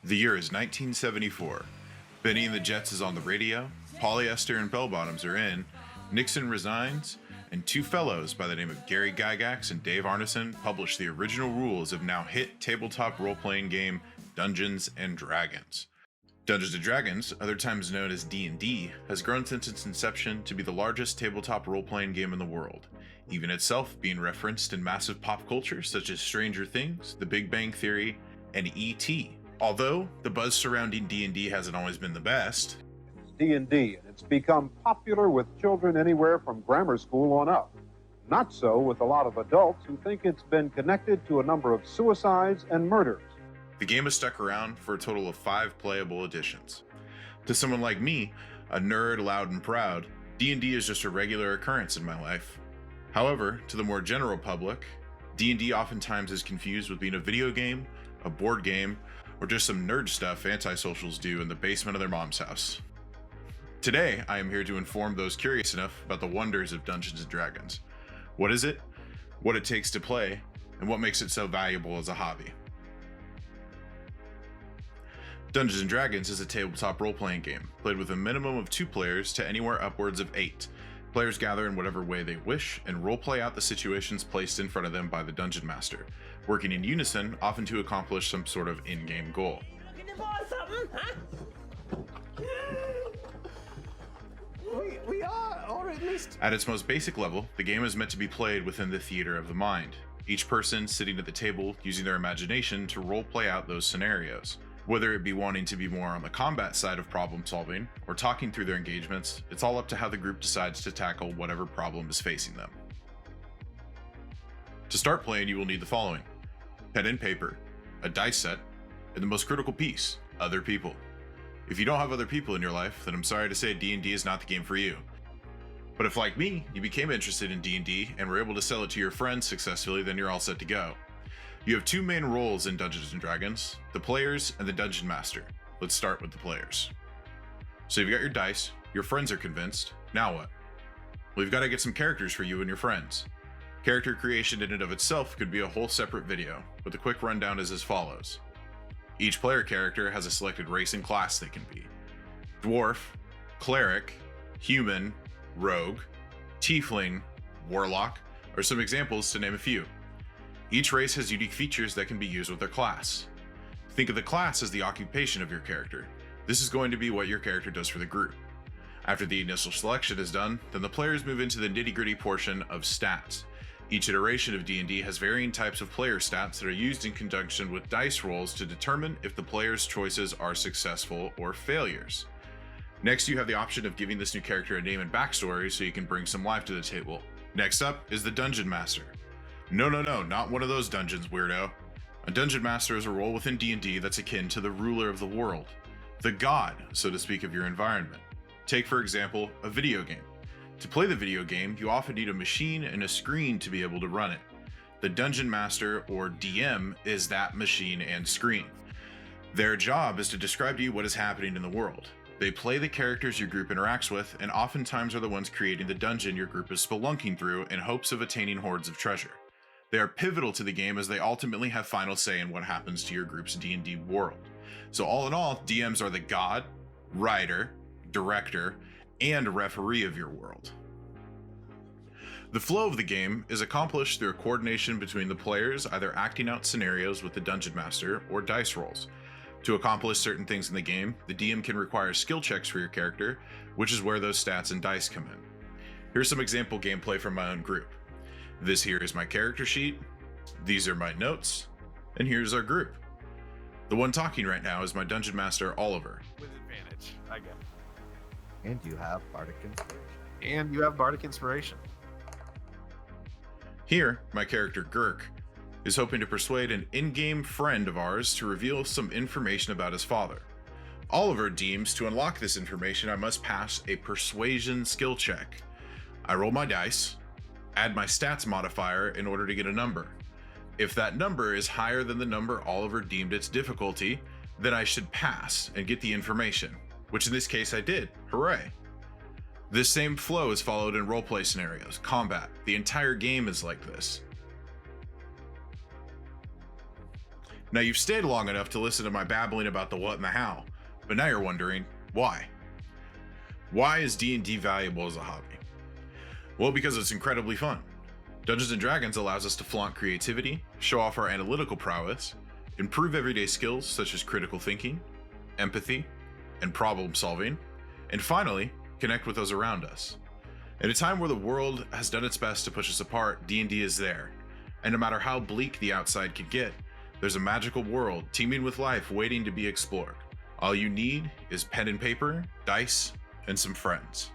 The year is 1974. Benny and the Jets is on the radio, polyester and bell bottoms are in, Nixon resigns, and two fellows by the name of Gary Gygax and Dave Arneson publish the original rules of now hit tabletop role-playing game Dungeons and Dragons. Dungeons and Dragons, other times known as D&D, has grown since its inception to be the largest tabletop role-playing game in the world, even itself being referenced in massive pop culture such as Stranger Things, The Big Bang Theory, and E.T. Although the buzz surrounding D&D hasn't always been the best, It's D&D, and it's become popular with children anywhere from grammar school on up. Not so with a lot of adults who think it's been connected to a number of suicides and murders. the game has stuck around for a total of 5 playable editions. To someone like me, a nerd loud and proud, D&D is just a regular occurrence in my life. However, to the more general public, D&D oftentimes is confused with being a video game, a board game, or just some nerd stuff antisocials do in the basement of their mom's house. Today, I am here to inform those curious enough about the wonders of Dungeons & Dragons. What is it, what it takes to play, and what makes it so valuable as a hobby. Dungeons & Dragons is a tabletop role-playing game, played with a minimum of 2 players to anywhere upwards of 8. Players gather in whatever way they wish and role-play out the situations placed in front of them by the Dungeon Master, working in unison, often to accomplish some sort of in-game goal. Looking for something, huh? We are, or at least... At its most basic level, the game is meant to be played within the theater of the mind, each person sitting at the table using their imagination to role-play out those scenarios. Whether it be wanting to be more on the combat side of problem solving, or talking through their engagements, it's all up to how the group decides to tackle whatever problem is facing them. To start playing, you will need the following: pen and paper, a dice set, and the most critical piece, other people. If you don't have other people in your life, then I'm sorry to say D&D is not the game for you. But if, like me, you became interested in D&D and were able to sell it to your friends successfully, then you're all set to go. You have 2 main roles in Dungeons & Dragons, the players and the Dungeon Master. Let's start with the players. So you've got your dice, your friends are convinced, now what? Well, you've got to get some characters for you and your friends. Character creation in and of itself could be a whole separate video, but the quick rundown is as follows. Each player character has a selected race and class they can be: dwarf, cleric, human, rogue, tiefling, warlock, are some examples to name a few. Each race has unique features that can be used with their class. Think of the class as the occupation of your character. This is going to be what your character does for the group. After the initial selection is done, then the players move into the nitty-gritty portion of stats. Each iteration of D&D has varying types of player stats that are used in conjunction with dice rolls to determine if the player's choices are successful or failures. Next, you have the option of giving this new character a name and backstory so you can bring some life to the table. Next up is the Dungeon Master. No, not one of those dungeons, weirdo. A Dungeon Master is a role within D&D that's akin to the ruler of the world, the god, so to speak, of your environment. Take, for example, a video game. To play the video game, you often need a machine and a screen to be able to run it. The Dungeon Master, or DM, is that machine and screen. Their job is to describe to you what is happening in the world. They play the characters your group interacts with, and oftentimes are the ones creating the dungeon your group is spelunking through in hopes of attaining hordes of treasure. They are pivotal to the game as they ultimately have final say in what happens to your group's D&D world. So all in all, DMs are the god, writer, director, and referee of your world. The flow of the game is accomplished through a coordination between the players either acting out scenarios with the Dungeon Master or dice rolls. To accomplish certain things in the game, the DM can require skill checks for your character, which is where those stats and dice come in. Here's some example gameplay from my own group. This here is my character sheet, these are my notes, and here's our group. The one talking right now is my Dungeon Master, Oliver. With advantage, I get it. And you have Bardic Inspiration. And you have Bardic Inspiration. Here, my character, Girk, is hoping to persuade an in-game friend of ours to reveal some information about his father. Oliver deems to unlock this information, I must pass a persuasion skill check. I roll my dice, add my stats modifier in order to get a number. If that number is higher than the number Oliver deemed its difficulty, then I should pass and get the information, which in this case I did. Hooray! This same flow is followed in roleplay scenarios, combat. The entire game is like this. Now you've stayed long enough to listen to my babbling about the what and the how, but now you're wondering, why? Why is D&D valuable as a hobby? Well, because it's incredibly fun. Dungeons & Dragons allows us to flaunt creativity, show off our analytical prowess, improve everyday skills such as critical thinking, empathy, and problem solving, and finally, connect with those around us. At a time where the world has done its best to push us apart, D&D is there, and no matter how bleak the outside can get, there's a magical world teeming with life waiting to be explored. All you need is pen and paper, dice, and some friends.